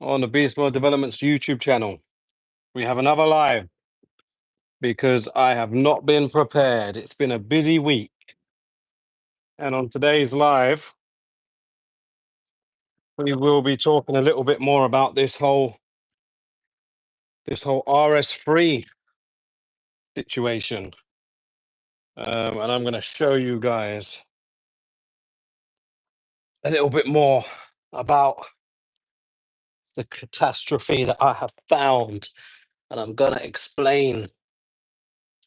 on the BEASTMODE Developments YouTube channel. We have another live because I have not been prepared. It's been a busy week. And on today's live, we will be talking a little bit more about this whole rs3 situation. And I'm going to show you guys a little bit more about the catastrophe that I have found. And I'm going to explain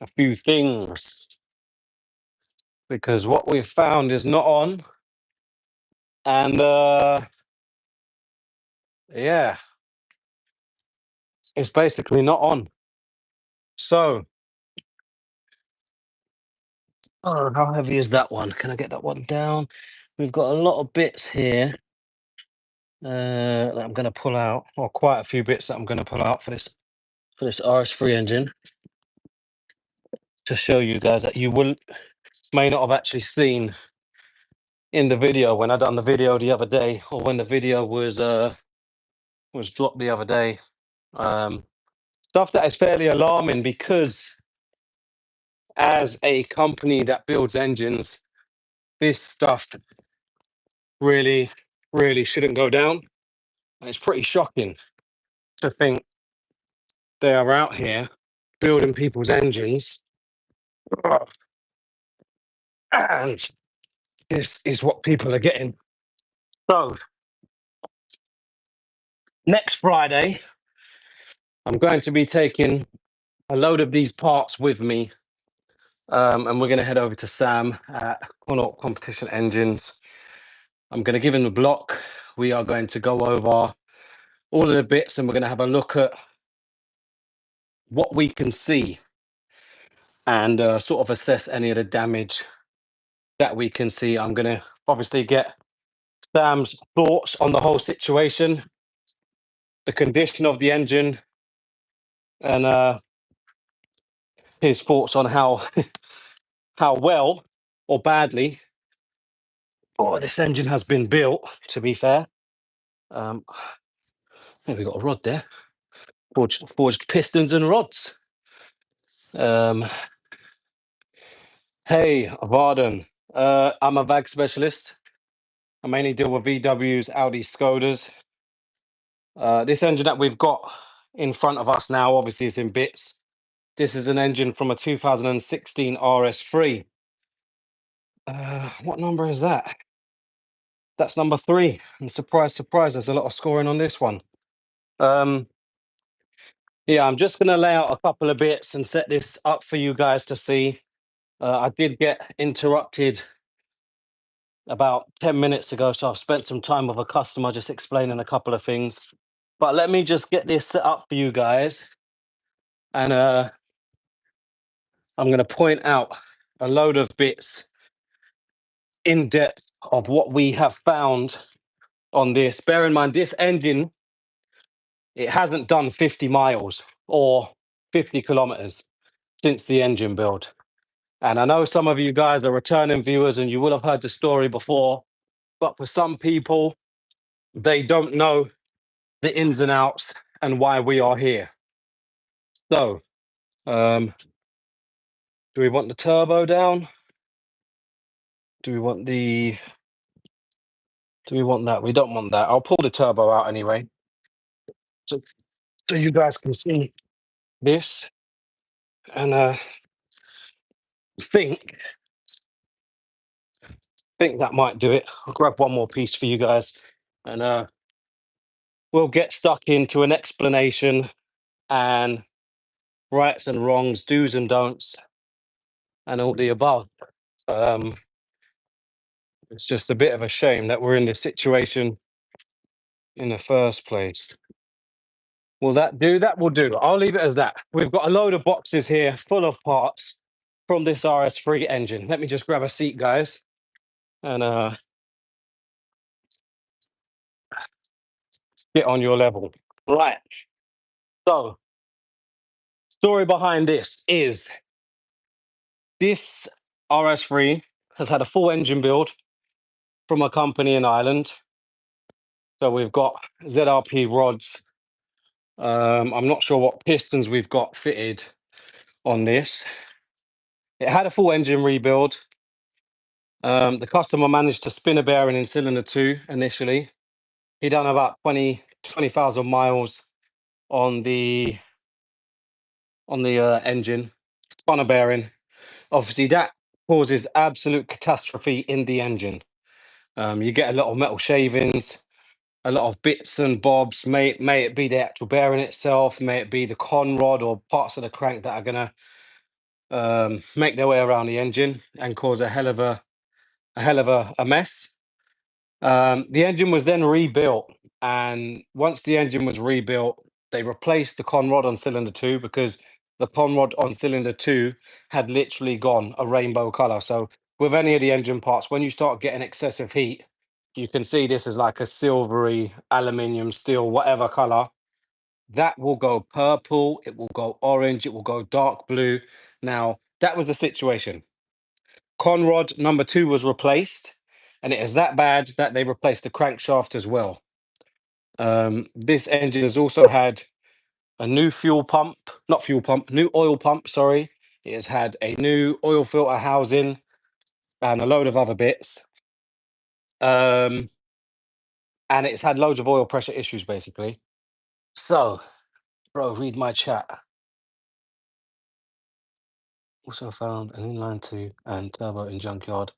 a few things because what we've found is not on. And yeah, it's basically not on. So, oh, how heavy is that one? Can I get that one down? We've got a lot of bits here that I'm going to pull out, or quite a few bits that I'm going to pull out for this rs3 engine to show you guys that you may not have actually seen in the video when I done the video the other day, or when the video was dropped the other day. Stuff that is fairly alarming because as a company that builds engines, this stuff really shouldn't go down. And it's pretty shocking to think they are out here building people's engines, and this is what people are getting. So next Friday, I'm going to be taking a load of these parts with me, and we're going to head over to Sam at Connaught Competition Engines. I'm going to give him the block. We are going to go over all of the bits, and we're going to have a look at what we can see and sort of assess any of the damage that we can see. I'm going to obviously get Sam's thoughts on the whole situation, the condition of the engine, and his thoughts on how how well or badly this engine has been built, to be fair. We got a rod there, forged pistons and rods. Hey, Varden. I'm a VAG specialist. I mainly deal with VWs, Audi, Skodas. This engine that we've got in front of us now, obviously, is in bits. This is an engine from a 2016 rs3. What number is that? That's number 3. And surprise, surprise, there's a lot of scoring on this one. Yeah, I'm just going to lay out a couple of bits and set this up for you guys to see. I did get interrupted about 10 minutes ago, so I've spent some time with a customer just explaining a couple of things. But let me just get this set up for you guys. And I'm going to point out a load of bits in depth of what we have found on this. Bear in mind, this engine, it hasn't done 50 miles or 50 kilometers since the engine build. And I know some of you guys are returning viewers and you will have heard the story before, but for some people, they don't know the ins and outs and why we are here. So, do we want the turbo down? Do we want that? We don't want that. I'll pull the turbo out anyway. So you guys can see this and think that might do it. I'll grab one more piece for you guys and we'll get stuck into an explanation and rights and wrongs, do's and don'ts, and all the above. It's just a bit of a shame that we're in this situation in the first place. Will that do? That will do. I'll leave it as that. We've got a load of boxes here full of parts from this rs3 engine. Let me just grab a seat, guys, and get on your level. Right. So, story behind this is this rs3 has had a full engine build from a company in Ireland. So we've got ZRP rods. I'm not sure what pistons we've got fitted on this. It had a full engine rebuild. The customer managed to spin a bearing in cylinder 2 initially. He done about 20,000 miles on the engine, spun a bearing. Obviously, that causes absolute catastrophe in the engine. You get a lot of metal shavings, a lot of bits and bobs. May it be the actual bearing itself, may it be the con rod or parts of the crank that are gonna make their way around the engine and cause a hell of a mess. The engine was then rebuilt, and once the engine was rebuilt, they replaced the con rod on cylinder 2 because the con rod on cylinder 2 had literally gone a rainbow color. So with any of the engine parts, when you start getting excessive heat, you can see this is like a silvery aluminium, steel, whatever color. That will go purple, it will go orange, it will go dark blue. Now, that was the situation. Conrod number 2 was replaced, and it is that bad that they replaced the crankshaft as well. This engine has also had a new fuel pump, not fuel pump, new oil pump, sorry. It has had a new oil filter housing and a load of other bits. Um, and it's had loads of oil pressure issues basically. So, bro, read my chat. Also found an inline 2 and turbo in junkyard.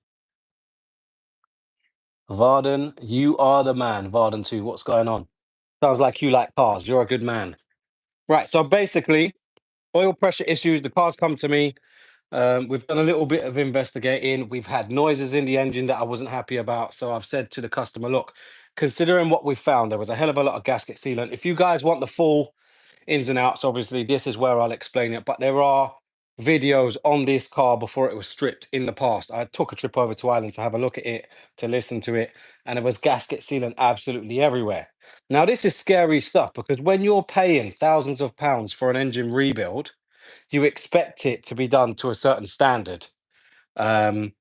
Varden, you are the man. Varden 2, what's going on? Sounds like you like cars. You're a good man. Right. So basically, oil pressure issues. The cars come to me. We've done a little bit of investigating. We've had noises in the engine that I wasn't happy about. So I've said to the customer, look, considering what we found, there was a hell of a lot of gasket sealant. If you guys want the full ins and outs, obviously, this is where I'll explain it. But there are videos on this car before it was stripped in the past. I took a trip over to Ireland to have a look at it, to listen to it, and there was gasket sealant absolutely everywhere. Now, this is scary stuff because when you're paying thousands of pounds for an engine rebuild, you expect it to be done to a certain standard. Um,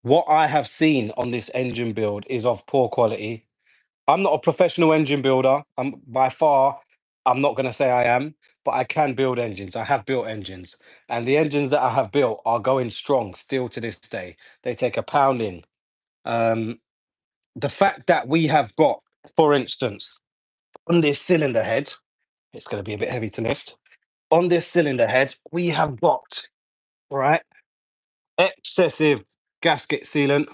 what I have seen on this engine build is of poor quality. I'm not a professional engine builder. I'm by far, I'm not going to say I am, but I can build engines. I have built engines, and the engines that I have built are going strong still to this day. They take a pounding. Um, the fact that we have got, for instance, on this cylinder head, it's going to be a bit heavy to lift. On this cylinder head, we have got, right, excessive gasket sealant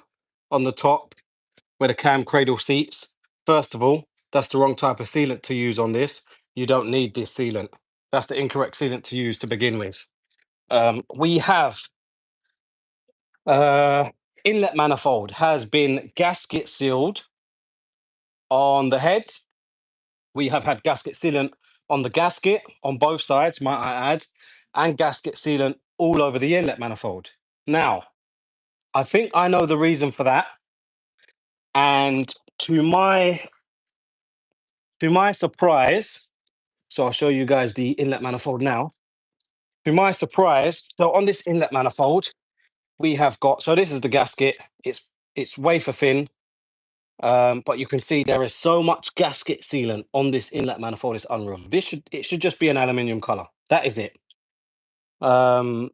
on the top where the cam cradle seats. First of all, that's the wrong type of sealant to use on this. You don't need this sealant. That's the incorrect sealant to use to begin with. We have uh, inlet manifold has been gasket sealed on the head. We have had gasket sealant on the gasket on both sides, might I add, and gasket sealant all over the inlet manifold. Now, I think I know the reason for that. And to my surprise, so I'll show you guys the inlet manifold now. To my surprise, so on this inlet manifold, we have got, so this is the gasket. It's wafer thin, but you can see there is so much gasket sealant on this inlet manifold. It's unreal. It should just be an aluminium color. That is it. Um,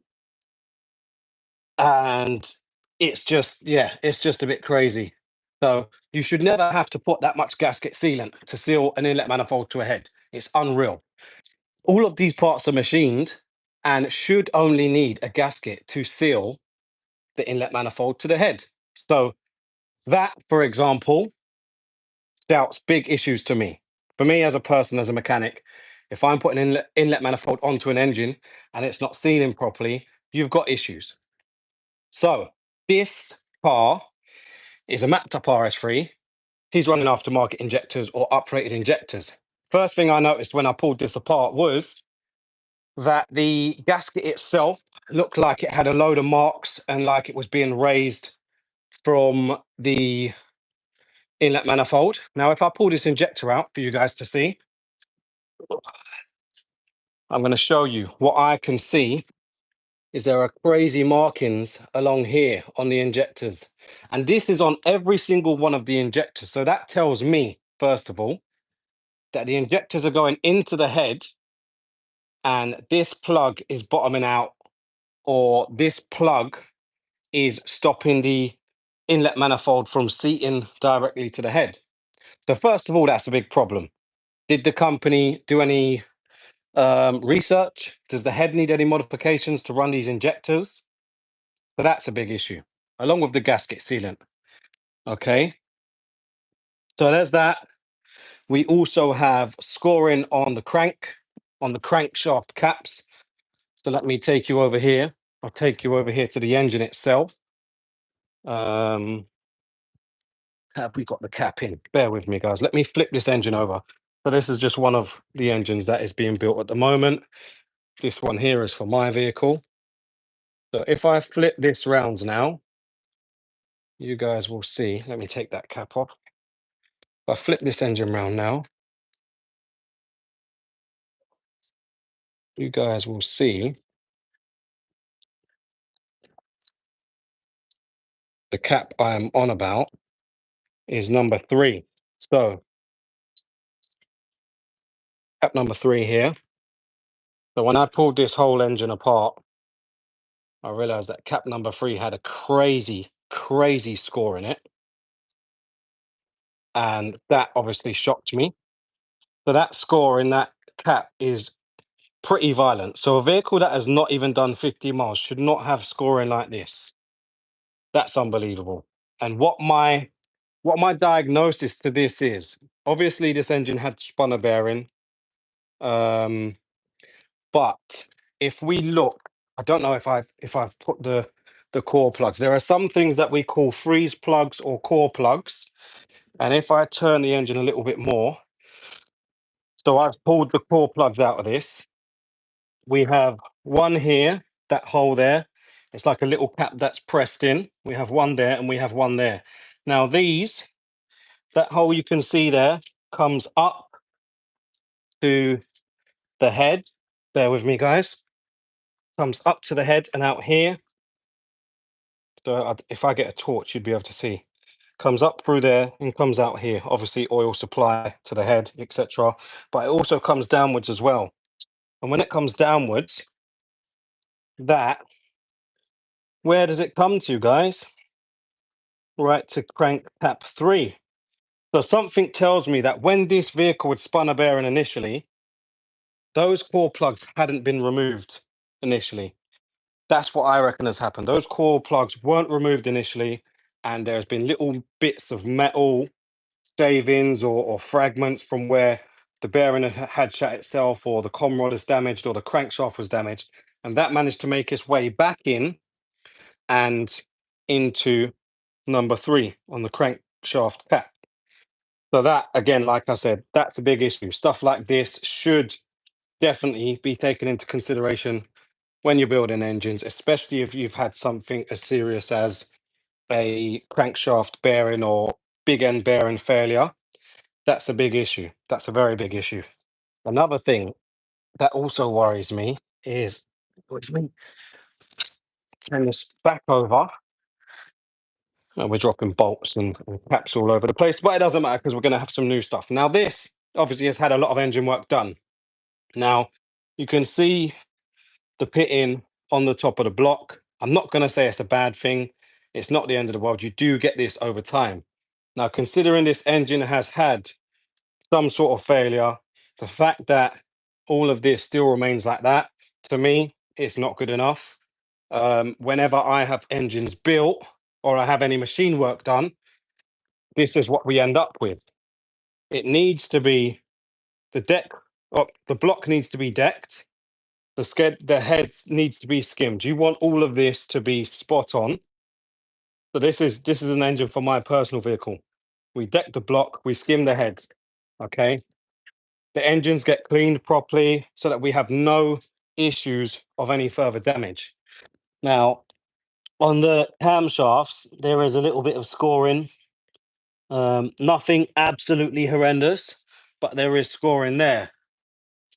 and it's just a bit crazy. So you should never have to put that much gasket sealant to seal an inlet manifold to a head. It's unreal. All of these parts are machined and should only need a gasket to seal the inlet manifold to the head. So that, for example, shouts big issues to me. For me as a person, as a mechanic, if I'm putting an inlet manifold onto an engine and it's not sealing properly, you've got issues. So this car is a mapped up RS3. He's running aftermarket injectors or uprated injectors. First thing I noticed when I pulled this apart was that the gasket itself looked like it had a load of marks and like it was being raised from the inlet manifold. Now, if I pull this injector out for you guys to see, I'm going to show you what I can see is there are crazy markings along here on the injectors. And this is on every single one of the injectors. So that tells me first of all, that the injectors are going into the head and this plug is bottoming out, or this plug is stopping the inlet manifold from seating directly to the head. So first of all, that's a big problem. Did the company do any research? Does the head need any modifications to run these injectors? So that's a big issue, along with the gasket sealant. Okay, so there's that. We also have scoring on the crankshaft caps. So let me take you over here. I'll take you over here to the engine itself. Um, have we got the cap in? Bear with me, guys. Let me flip this engine over. So this is just one of the engines that is being built at the moment. This one here is for my vehicle. So if I flip this round now, you guys will see. Let me take that cap off. If I flip this engine round now, you guys will see the cap I am on about is number 3. So cap number 3 here. So when I pulled this whole engine apart, I realized that cap number 3 had a crazy, crazy score in it. And that obviously shocked me. So that score in that cap is pretty violent. So a vehicle that has not even done 50 miles should not have scoring like this. That's unbelievable. And what my diagnosis to this is, obviously this engine had spun a bearing. But if we look, I don't know if I've put the core plugs. There are some things that we call freeze plugs or core plugs. And if I turn the engine a little bit more, so I've pulled the core plugs out of this. We have one here, that hole there. It's like a little cap that's pressed in. We have one there and we have one there. Now that hole you can see there comes up to the head. Bear with me, guys. Comes up to the head and out here. So if I get a torch, you'd be able to see. Comes up through there and comes out here. Obviously, oil supply to the head, etc. But it also comes downwards as well. And when it comes downwards, where does it come to, guys? Right to crank cap 3. So something tells me that when this vehicle had spun a bearing initially, those core plugs hadn't been removed initially. That's what I reckon has happened. Those core plugs weren't removed initially, and there's been little bits of metal shavings or fragments from where the bearing had shut itself, or the com rod is damaged, or the crankshaft was damaged, and that managed to make its way back in and into number 3 on the crankshaft cap. So that, again, like I said, that's a big issue. Stuff like this should definitely be taken into consideration when you're building engines, especially if you've had something as serious as a crankshaft bearing or big end bearing failure. That's a big issue. That's a very big issue. Another thing that also worries me is, let me turn this back over. We're dropping bolts and caps all over the place, but it doesn't matter because we're going to have some new stuff. Now, this obviously has had a lot of engine work done. Now, you can see the pitting on the top of the block. I'm not going to say it's a bad thing. It's not the end of the world. You do get this over time. Now, considering this engine has had some sort of failure, the fact that all of this still remains like that, to me, it's not good enough. Whenever I have engines built or I have any machine work done, this is what we end up with. It needs to be the block needs to be decked. The head needs to be skimmed. You want all of this to be spot on. So this is an engine for my personal vehicle. We deck the block, we skim the heads. Okay. The engines get cleaned properly so that we have no issues of any further damage. Now, on the camshafts, there is a little bit of scoring. Nothing absolutely horrendous, but there is scoring there.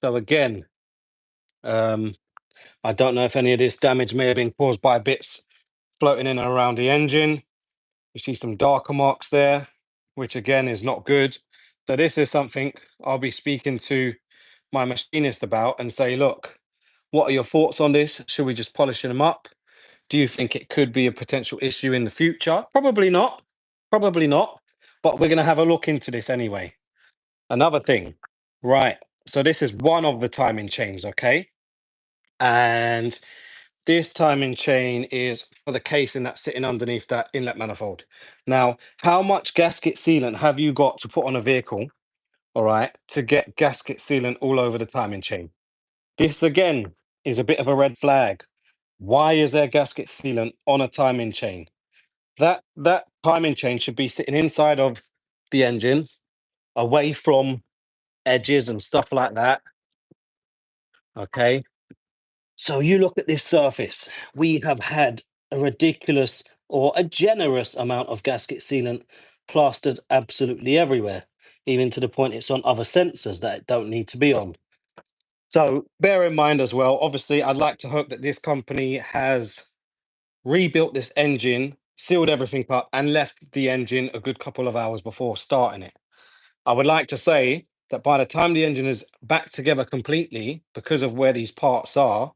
So again, I don't know if any of this damage may have been caused by bits floating in and around the engine. You see some darker marks there, which again is not good. So this is something I'll be speaking to my machinist about and say, look, what are your thoughts on this? Should we just polish them up? Do you think it could be a potential issue in the future? Probably not. Probably not. But we're going to have a look into this anyway. Another thing, right? So this is one of the timing chains, okay? And this timing chain is for the casing that's sitting underneath that inlet manifold. Now, how much gasket sealant have you got to put on a vehicle, all right, to get gasket sealant all over the timing chain? This again is a bit of a red flag. Why is there gasket sealant on a timing chain? That timing chain should be sitting inside of the engine, away from edges and stuff like that. Okay. So you look at this surface, we have had a ridiculous or a generous amount of gasket sealant plastered absolutely everywhere, even to the point it's on other sensors that it don't need to be on. So bear in mind as well, obviously, I'd like to hope that this company has rebuilt this engine, sealed everything up, and left the engine a good couple of hours before starting it. I would like to say that by the time the engine is back together completely, because of where these parts are,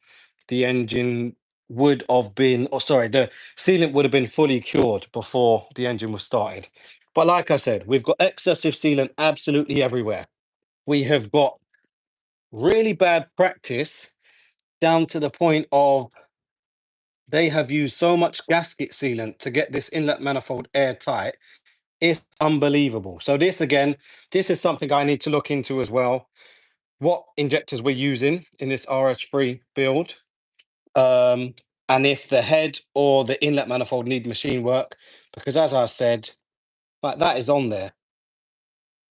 the engine would have been, or sorry, the sealant would have been fully cured before the engine was started. But like I said, we've got excessive sealant absolutely everywhere. We have got really bad practice down to the point of they have used so much gasket sealant to get this inlet manifold airtight. It's unbelievable. So this again, this is something I need to look into as well. What injectors we're using in this RS3 build, um, and if the head or the inlet manifold need machine work, because as I said, like that is on there.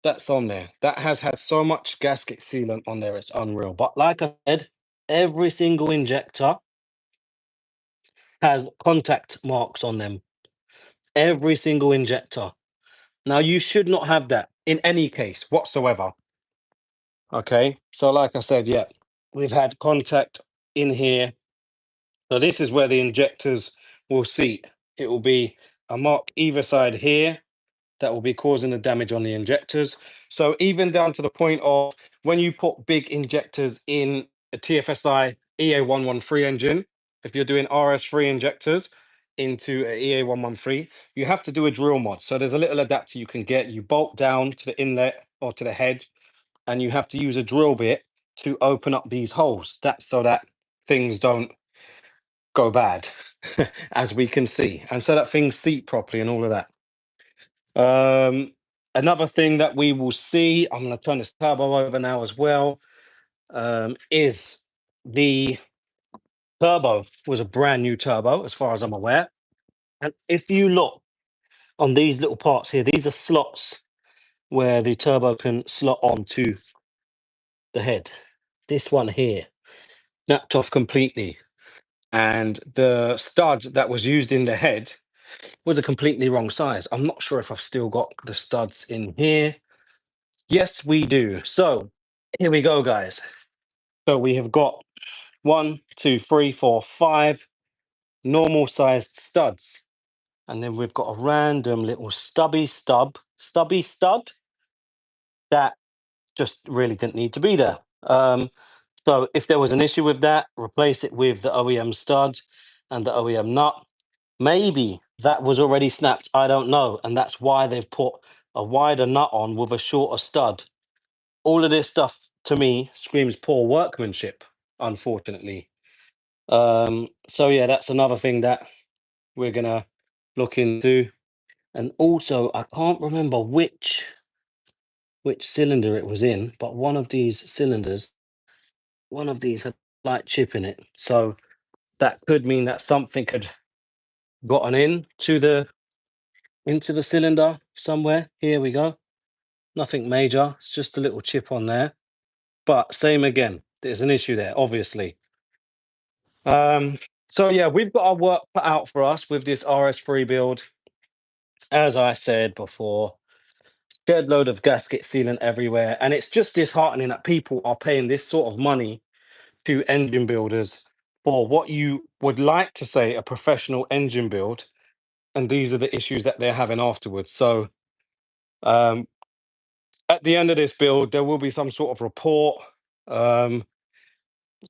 That's on there. That has had so much gasket sealant on there, it's unreal. But like I said, every single injector has contact marks on them. Every single injector. Now you should not have that in any case whatsoever. Okay, so like I said, yeah, we've had contact in here. So this is where the injectors will seat. It will be a mark either side here that will be causing the damage on the injectors. So even down to the point of when you put big injectors in a TFSI EA113 engine, if you're doing RS3 injectors into a EA113, you have to do a drill mod. So there's a little adapter you can get. You bolt down to the inlet or to the head, and you have to use a drill bit to open up these holes. That's so that things don't go bad, as we can see, and so that things seat properly and all of that. Another thing that we will see, I'm going to turn this turbo over now as well, is the turbo was a brand new turbo, as far as I'm aware. And if you look on these little parts here, these are slots where the turbo can slot onto the head. This one here, snapped off completely. And the stud that was used in the head was a completely wrong size. I'm not sure if I've still got the studs in here. Yes, we do. So here we go, guys. So we have got 1, 2, 3, 4, 5 normal sized studs. And then we've got a random little stubby stud that just really didn't need to be there. So if there was an issue with that, replace it with the OEM stud and the OEM nut. Maybe that was already snapped. I don't know. And that's why they've put a wider nut on with a shorter stud. All of this stuff to me screams poor workmanship, unfortunately. So yeah, that's another thing that we're gonna look into. And also, I can't remember which cylinder it was in, but one of these cylinders, one of these had a light chip in it. So that could mean that something had gotten into the cylinder somewhere. Here we go. Nothing major. It's just a little chip on there. But same again. There's an issue there, obviously. So yeah, we've got our work cut out for us with this RS3 build. As I said before, shed load of gasket sealant everywhere, and it's just disheartening that people are paying this sort of money to engine builders for what you would like to say a professional engine build, and these are the issues that they're having afterwards. So, um, At the end of this build, there will be some sort of report, um,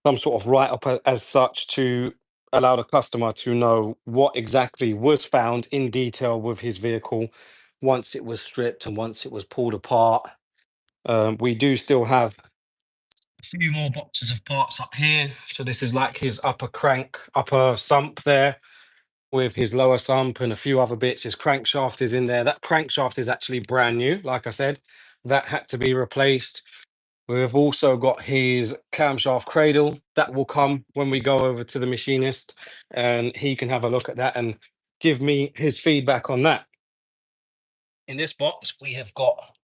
some sort of write-up as such to allow the customer to know what exactly was found in detail with his vehicle once it was stripped and once it was pulled apart. We do still have a few more boxes of parts up here. So this is like his upper sump there with his lower sump and a few other bits. His crankshaft is in there. That crankshaft is actually brand new. Like I said, that had to be replaced. We've also got his camshaft cradle that will come when we go over to the machinist, and he can have a look at that and give me his feedback on that. In this box, we have got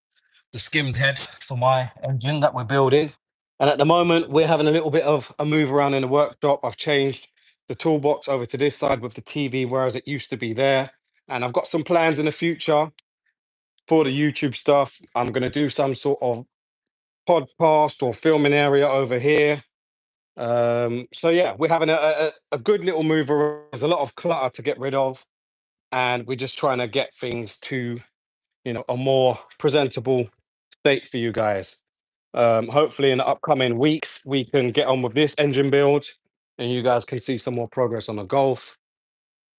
the skimmed head for my engine that we're building. And at the moment, we're having a little bit of a move around in the workshop. I've changed the toolbox over to this side with the TV, whereas it used to be there. And I've got some plans in the future for the YouTube stuff. I'm going to do some sort of podcast or filming area over here. So yeah, we're having a good little move around. There's a lot of clutter to get rid of, and we're just trying to get things to, a more presentable state for you guys. Hopefully in the upcoming weeks, we can get on with this engine build and you guys can see some more progress on the Golf.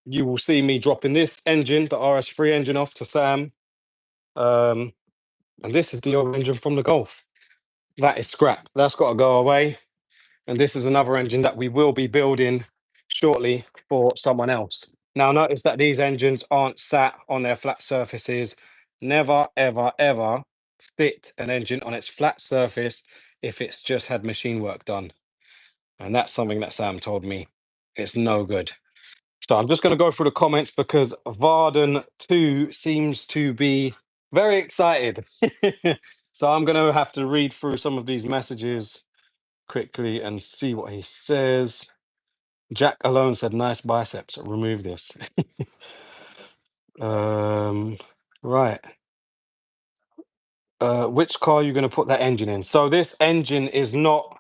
You will see me dropping this engine, the rs3 engine, off to Sam. Um, and this is the old engine from the Golf. That is scrap. That's got to go away. And this is another engine that we will be building shortly for someone else. Now, notice that these engines aren't sat on their flat surfaces. Never, ever, ever sit an engine on its flat surface if it's just had machine work done. And that's something that Sam told me. It's no good. So I'm just going to go through the comments because Varden 2 seems to be very excited. So I'm going to have to read through some of these messages quickly and see what he says. Jack alone said, "Nice biceps. Remove this." um, right. Which car are you going to put that engine in? So this engine is not.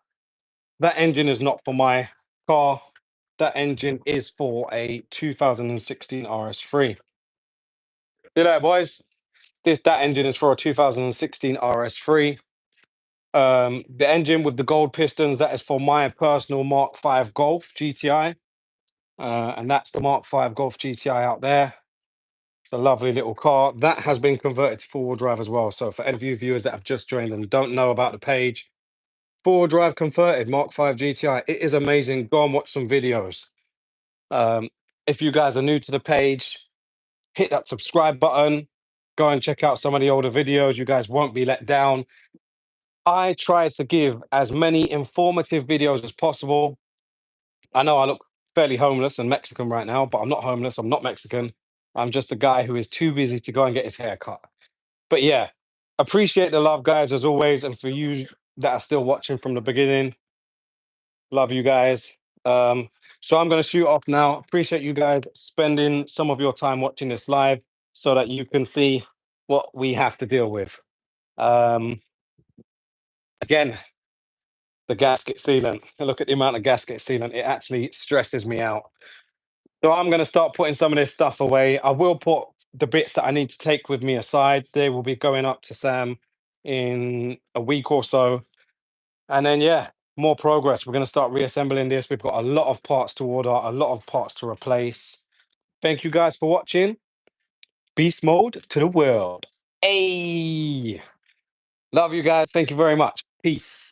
That engine is not for my car. That engine is for a 2016 RS3. See that, boys? That engine is for a 2016 RS3. The engine with the gold pistons, that is for my personal Mark 5 Golf GTI. And that's the Mark 5 Golf GTI out there. It's a lovely little car. That has been converted to four-wheel drive as well. So for any of you viewers that have just joined and don't know about the page, four-wheel drive converted Mark 5 GTI. It is amazing. Go and watch some videos. Um, if you guys are new to the page, hit that subscribe button. Go and check out some of the older videos. You guys won't be let down. I try to give as many informative videos as possible. I know I look fairly homeless and Mexican right now, but I'm not homeless. I'm not Mexican. I'm just a guy who is too busy to go and get his hair cut. But yeah, appreciate the love, guys, as always. And for you that are still watching from the beginning, love you guys. So I'm going to shoot off now. Appreciate you guys spending some of your time watching this live so that you can see what we have to deal with. Um, Again, the gasket sealant. Look at the amount of gasket sealant. It actually stresses me out. So I'm going to start putting some of this stuff away. I will put the bits that I need to take with me aside. They will be going up to Sam in a week or so. And then, yeah, more progress. We're going to start reassembling this. We've got a lot of parts to order, a lot of parts to replace. Thank you guys for watching. Beast mode to the world. Hey, love you guys. Thank you very much. Peace.